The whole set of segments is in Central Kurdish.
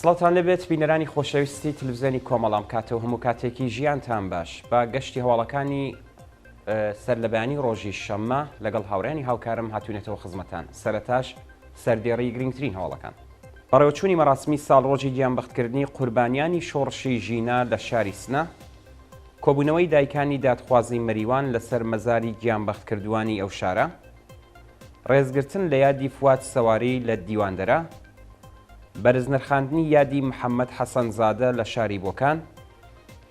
سڵاتان لەبێت بینەرانی خۆشەویستی تلڤیزیۆنی کۆمەڵام کاتەوە هەموو کاتێکی ژیانتان باش با گەشتی هەواڵەکانی سەرلەبیانی ڕۆژی شەممە لەگەڵ هاوڕێنی هاوکارم هاتوونێتەوە خزمەتان سەرەتاش سەردێڕی گرنگترین هەواڵەکان بەڕێوەچوونی مەراسمی ساڵ ڕۆژی گیانبەختکردنی قوربانیانی شۆڕشی ژینە لە شاری سنە کۆبوونەوەی دایکانی دادخوازی مەریوان لەسەر مەزاری گیانبەختکردوانی ئەو شارە ڕێزگرتن لە یادی فواد سەواری لە دیواندەرە بەرزنرخاندنی یادی محەممەد حەسەنزادە لە شاری بۆکان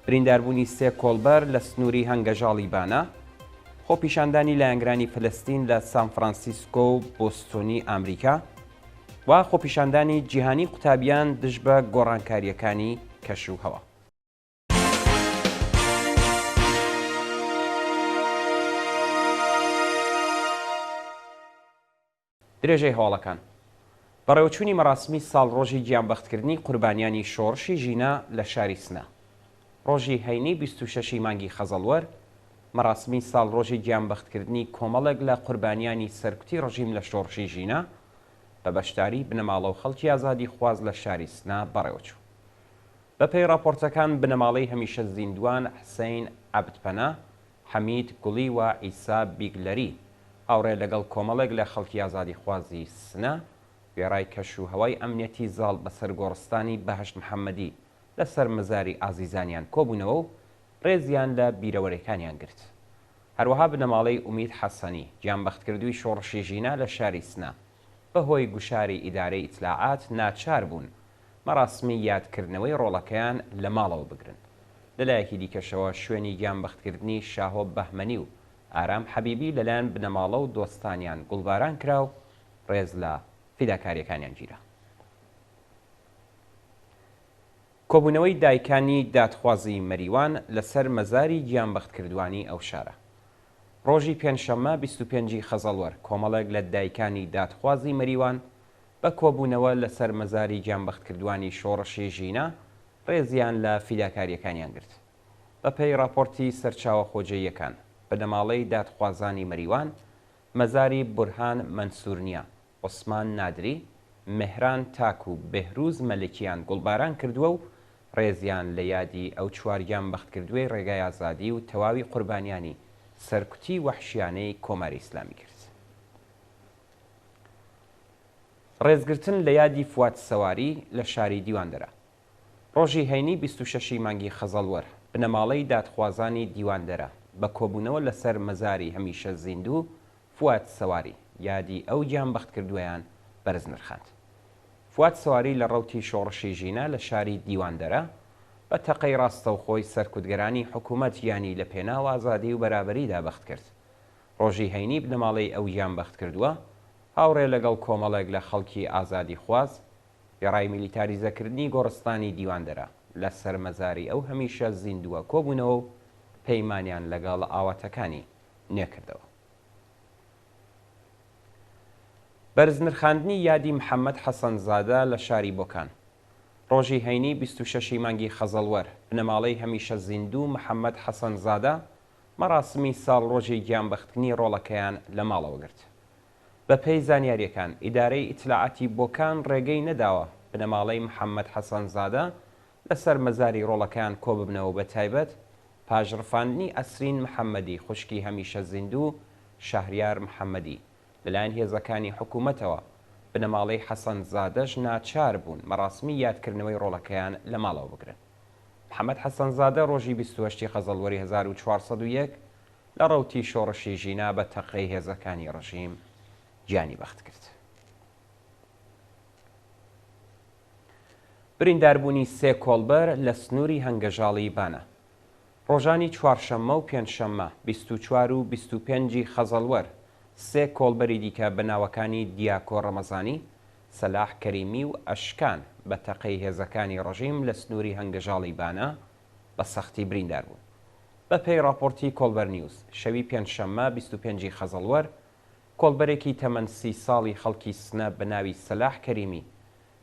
برینداربوونی سێ کۆڵبەر لە سنووری هەنگەژاڵی بانە خۆپیشاندانی لایەنگرانی فلەستین لە سان فرانسیسکۆ و بۆستۆنی ئامریکا و خۆپیشاندانی جیهانی قوتابیان دژ بە گۆڕانکاریەکانی کەش و هەوا. درێژەی هەواڵەکان بەڕێوەچوونی مەراسمی ساڵ ڕۆژی گیانبەختکردنی قوربانیانی شۆڕشی ژینە لە شاری سنە ڕۆژی هەینی 26 مانگی خەزەڵوەر مەراسمی ساڵ ڕۆژی گیانبەختکردنی کۆمەڵێک لە قوربانیانی سەرکوتی ڕژیم لە شۆڕشی ژینە بە بەشداری بنەماڵە و خەڵکی ئازادی خواز لە شاری سنە بەڕێوەچوو. بەپێی راپۆرتەکان بنەماڵەی هەمیشە زیندوان حسەین عەبدپەنە حەمید گوڵی و ئیسا بیگلەری ئاوڕێ لەگەڵ کۆمەڵێک لە خەڵکی ئازادی خوازی سنە وێڕای کەش و هەوای ئەمنیەتی زاڵ بەسەر گۆڕستانی بەهەشت محەممەدی لەسەر مەزاری ئازیزانیان کۆبوونەوە و ڕێزیان لە بیرەوەرەکانیان گرت. هەروەها بنەماڵەی ئومید حەسەنی گیانبەختکردووی شۆڕشی ژینە لە شاری سنە بەهۆی گوشاری ئیدارەی ئیتلاعات ناچار بوون مەراسمی یادکردنەوەی ڕۆڵەکەیان لە ماڵەوە بگرن. لەلایەکی دیکەشەوە شوێنی گیانبەختکردنی شاهۆ بەهمەنی و ئارام حەبیبی لەلایەن بنەماڵە و دۆستانیان گوڵباران کرا و ڕێز لە فیداکاریەکانیان گیرە. کۆبوونەوەی دایکانی دادخوازی مەریوان لەسەر مەزاری گیانبەختکردوانی ئەو شارە ڕۆژی پێنجشەممە 25 خەزەڵوەر کۆمەڵێک لە دایکانی دادخوازی مەریوان بە کۆبوونەوە لەسەر مەزاری گیانبەختکردوانی شۆڕشی ژینە ڕێزیان لە فیداکاریەکانیان گرت. بەپێی راپۆرتی سەرچاوە خۆجێیەکان بنەماڵەی دادخوازانی مەریوان مەزاری بورهان مەنسوورنیە عوسمان نادری مهران تاک و بێهروز مەلکیان گوڵباران کردووە و ڕێزیان لە یادی ئەو چوار گیانبەختکردووی ڕێگای ئازادی و تەواوی قوربانیانی سەرکوتی وەحشیانەی کۆماری ئیسلامی کرد. ڕێزگرتن لە یادی فواد سەواری لە شاری دیواندەرە ڕۆژی هەینی 26 مانگی خەزەڵوەر بنەماڵەی دادخوازانی دیواندەرە بە کۆبوونەوە لەسەر مەزاری هەمیشە زیندوو فواد سەواری یادی ئەو گیانبەختکردوویان بەرز نرخاند. فواد سەواری لە ڕەوتی شۆڕشی ژینە لە شاری دیواندەرە بە تەقەی ڕاستەوخۆی سەرکوتگەرانی حکوومەت یانی لە پێناو ئازادی و بەرابەریدا بەخت کرد. ڕۆژی هەینی بنەماڵەی ئەو گیانبەخت کردووە هاوڕێ لەگەڵ کۆمەڵێک لە خەڵکی ئازادی خواز گەڕای میلیتاریزەکردنی گۆڕستانی دیواندەرە لە سەرمەزاری ئەو هەمیشە زیندووە کۆبوونەوە و پەیمانیان لەگەڵ ئاواتەکانی نێکردەوە. بەرزنرخاندنی یادی محەممەد حەسەنزادە لە شاری بۆکان ڕۆژی هەینی 26 مانگی خەزەڵوەر بنەماڵەی هەمیشە زیندوو محەممەد حەسەنزادە مەراسمی ساڵ ڕۆژی گیانبەختنی ڕۆڵەکەیان لە ماڵەوە گرت. بە پێی زانیاریەکان ئیدارەی ئیتلاعاتی بۆکان ڕێگەی نەداوە بنەماڵەی محەممەد حەسەنزادە لەسەر مەزاری ڕۆڵەکەیان کۆببنەوە بە تایبەت پاژڕفاندنی ئەسرین محەممەدی خوشکی هەمیشە زیندوو شەهریار محەممەدی لەلایەن هێزەکانی حکوومەتەوە بنەماڵەی حەسەنزادەش ناچار بوون مەراسمی یادکردنەوەی ڕۆڵەکەیان لە ماڵەوە بگرن. محەممەد حەسەنزادە ڕۆژی 28 خەزەڵوەری 1401 لە ڕەوتی شۆڕشی ژینە بە تەقەی هێزەکانی ڕژیم گیانی بەخت کرد. برینداربوونی سێ کۆڵبەر لە سنووری هەنگەژاڵی بانە ڕۆژانی چوارشەممە و پێنجشەممە 24 و 25 خەزەڵوەر سێ کۆڵبەری دیکە بەناوەکانی دیاکۆ ڕەمەزانی سەلاح کەریمی و ئەشکان بە تەقەی هێزەکانی ڕژیم لە سنووری هەنگەژاڵی بانە بە سەختی بریندار بوون. بە پێی راپۆرتی کۆڵبەر نیوز شەوی پێنجشەممە 25 خەزەڵوەر کۆڵبەرێکی تەمەن 30 ساڵی خەڵکی سنە بە ناوی سەلاح کەریمی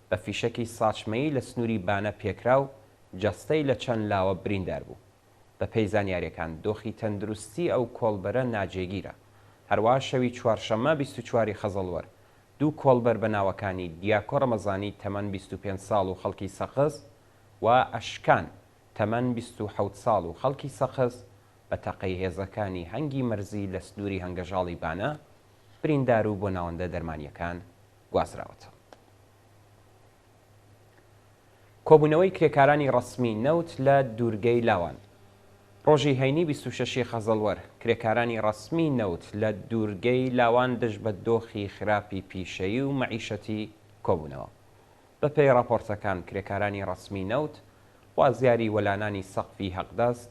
بە فیشەکی ساچمەیی لە سنووری بانە پێکرا و جەستەی لە چەند لاوە بریندار بوو. بە پێی زانیاریەکان دۆخی تەندروستی ئەو کۆڵبەرە ناجێگیرە. هەروە شەوی چوارشەممە 24 خەزەڵوەر دوو کۆڵبەر بە ناوەکانی دیاکۆ ڕەمەزانی تەمەن 25 ساڵ و خەڵکی سەقز و ئەشکان تەمەن 27 ساڵ و خەڵکی سەقز بە تەقەی هێزەکانی هەنگی مەرزی لە سنووری هەنگەژاڵی بانە بریندار و بۆ ناوەندە دەرمانیەکان گوازراوەتە. کۆبوونەوەی کرێکارانی ڕەسمی نەوت لە دوورگەی لاوان. ڕۆژی هەینی 26 خەزەڵوەر کرێکارانی ڕەسمی نەوت لە دوورگەی لاوان دژ بە دۆخی خراپی پیشەیی و مەعیشەتی کۆبوونەوە. بەپێی راپۆرتەکان کرێکارانی ڕەسمی نەوت خوازیاری وەلانانی سەقفی هەقدەست،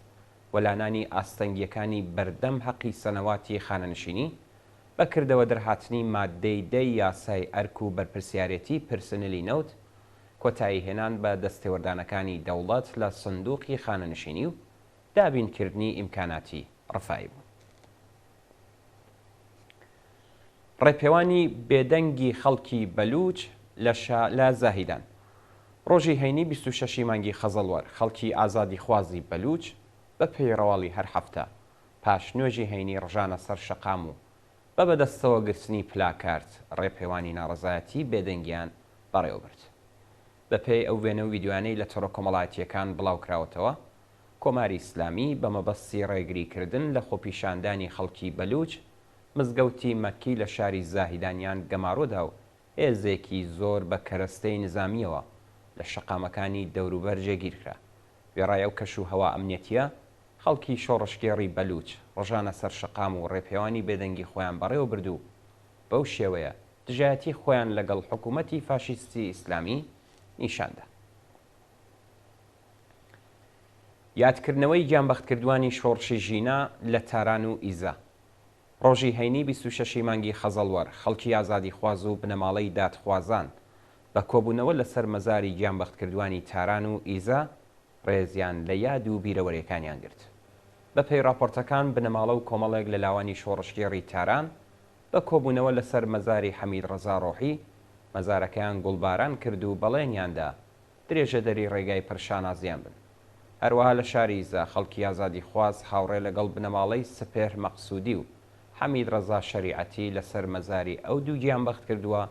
وەلانانی ئاستەنگیەکانی بەردەم حەقی سەنەواتی خانەنشینی بەکردەوە دەرهاتنی مادەی دەی یاسای ئەرک و بەرپرسیارەتی پرسنلی نەوت، کۆتایی هێنان بە دەستێوەردانەکانی دەوڵەت لە سندوقی خانەنشینی و دابینکردنی ئیمکاناتی ڕفایی بوو. ڕێپێوانی بێدەنگی خەڵکی بەلوچ لە زاهیدان. ڕۆژی هەینی 26 مانگی خەزەڵوەر خەڵکی ئازادی خوازی بەلوچ بە پێیڕەواڵی هەر هەفتە پاش نوێژی هەینی ڕژانە سەر شەقام و بە بەدەستەوە گرتنی پلاکارت ڕێپێوانی ناڕەزایەتی بێدەنگیان بەڕێوەبرد. بەپێی ئەو وێنە و ویددیوانەی لە تۆڕە کۆمەڵایەتیەکان بڵاوکراوەتەوە، کۆماری ئیسلامی بە مەبەستی ڕێگریکردن لە خۆپیشاندانی خەڵکی بەلوچ مزگەوتی مەکی لە شاری زاهیدانیان گەماڕۆدا و هێزێکی زۆر بە کەرەستەی نظامیەوە لە شەقامەکانی دەوروبەر جێگیرکرا. وێڕای ئەو کەش و هەوا ئەمنیەتیە خەڵکی شۆڕشگێڕی بەلوچ ڕۆژانە سەر شەقام و ڕێپێوانی بێدەنگی خۆیان بەڕێوە بردو، بەو شێوەیە دژایەتی خۆیان لەگەڵ حکوومەتی فاشیستی ئیسلامی نیشاندا. یادکردنەوەی گیانبەختکردوانی شۆڕشی ژینە لە تاران و ئیزا. ڕۆژی هەینی 26 مانگی خەزەڵوەر خەڵکی ئازادی خواز و بنەماڵەی دادخوازان بە کۆبوونەوە لەسەر مەزاری گیانبەختکردوانی تاران و ئیزا ڕێزیان لە یاد و بیرەوەریەکانیان گرت. بەپێی راپۆرتەکان بنەماڵە و کۆمەڵێک لە لاوانی شۆڕشگێڕی تاران بە کۆبوونەوە لەسەر مەزاری حەمید ڕەزا ڕۆحی مەزارەکەیان گوڵباران کرد و بەڵێنیاندا درێژە دەری ڕێگای پرشانازیان بن. هەروەها لە شاری ئیزا خەڵکی ئازادی خواز هاوڕێ لەگەڵ بنەماڵەی سپێر مەقسوودی و حەمید ڕەزا شەریعەتی لەسەر مەزاری ئەو دوو گیانبەخت کردووە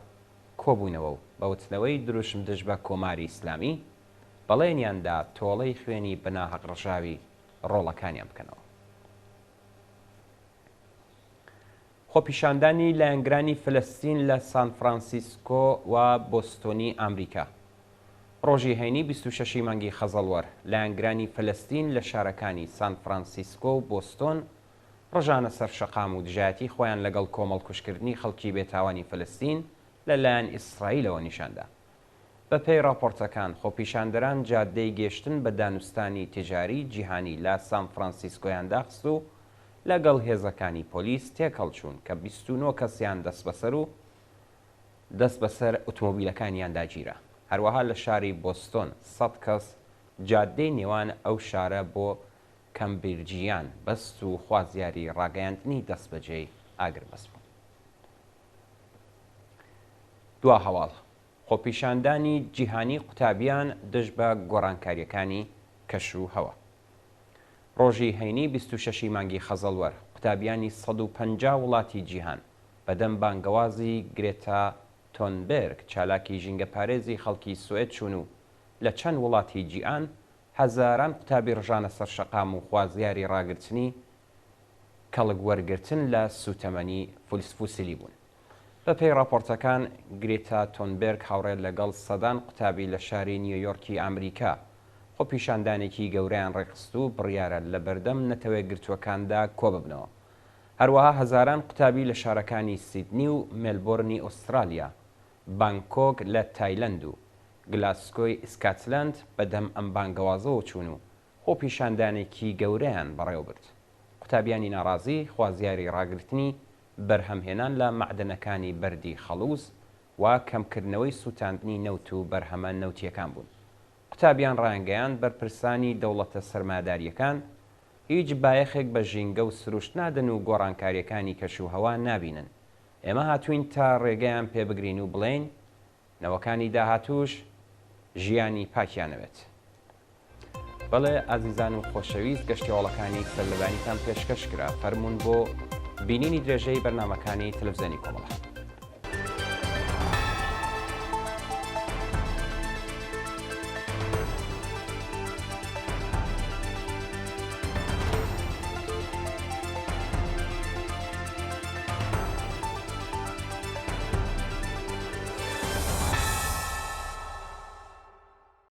کۆبوونەوە و بەوتنەوەی دروشم دژ بە کۆماری ئیسلامی بەڵێنیاندا تۆڵەی خوێنی بەناحەق ڕژاوی ڕۆڵەکانیان بکەنەوە. خۆپیشاندانی لایەنگرانی فلەستین لە سان فرانسیسکۆ و بۆستۆنی ئەمریکا. ڕۆژی هەینی 26 مانگی خەزەڵوەر لایەنگرانی فلەستین لە شارەکانی سان فرانسیسکۆ و بۆستۆن ڕژانە سەر شەقام و دژایەتی خۆیان لەگەڵ کۆمەڵکوشکردنی خەڵکی بێتاوانی فلەستین لەلایەن ئیسرائیلەوە نیشاندا. بەپێی راپۆرتەکان خۆپیشاندەران جادەی گەشتن بە دانوستانی تیجاری جیهانی لە سان فرانسیسکۆیان داخست و لەگەڵ هێزەکانی پۆلیس تێکەڵچوون کە 29 کەسیان دەست بەسەر ئۆتۆمۆبیلەکانیان داگیرە. هەروەها لە شاری بۆستۆن 100 کەس جادەی نێوان ئەو شارە بۆ کەمبریجیان بەست و خوازیاری ڕاگەیاندنی دەستبەجێی ئاگربەست بوون. دوا هەواڵ خۆپیشاندانی جیهانی قوتابیان دژ بە گۆڕانکاریەکانی کەش و هەوا. ڕۆژی هەینی 26 مانگی خەزەڵوەر قوتابیانی 150 وڵاتی جیهان بەدەم بانگەوازی گرێتا تۆنبێرگ چالاکی ژینگە پارێزی خەڵکی سوێد چوون و لە چەند وڵاتی جیهان هەزاران قوتابی ڕژانە سەر شەقام و خوازیاری ڕاگررتنی کەڵک وەرگرتن لە سوتەمەنی فوسیلی بوون. بەپێی راپۆرتەکان گرێتا تۆنبێرگ هاوڕێت لەگەڵ سەدان قوتابی لە شاری نیویۆرکی ئەمریکا خۆپیشاندانێکی گەورەیان ڕێخست و بڕیارە لە بەردەم نەتەوەی گرتووەکاندا کۆ ببنەوە. هەروەها هەزاران قوتابی لە شارەکانی سیدنی و مێلبۆرنی ئوسترالیا، بانکۆک لە تایلەند و گلاسکۆی ئیسکاتلند بەدەم ئەم بانگەوازەوە چوون و خۆپیشاندانێکی گەورەیان بەڕێوەبرد. قوتابیانی ناڕازی خوازیاری ڕاگررتنی بەرهەمهێنان لە معدنەکانی بەردی خەڵوز و کەمکردنەوەی سووتاندنی نەوت و بەرهەمە نەوتیەکان بوون. قوتابیان ڕایانگەیان بەرپرسانی دەوڵەتە سەرماداریەکان هیچ بایەخێک بە ژینگە و سروشت نادەن و گۆڕانکاریەکانی کەش و هەوا نابینن. ئێمە هاتوین تا ڕێگەیان پێبگرین و بڵێن نەوەکانی داهاتوش ژیانی پاکیانەوێت. بەڵێ ئازیزان و خۆشەویست گەشتیۆڵەکانی سەرلەبانیتان پێشکەش کرا. فەرمونون بۆ بینینی درێژەی بەرنامەکانی تەلەڤیزیۆنی کۆمەڵە.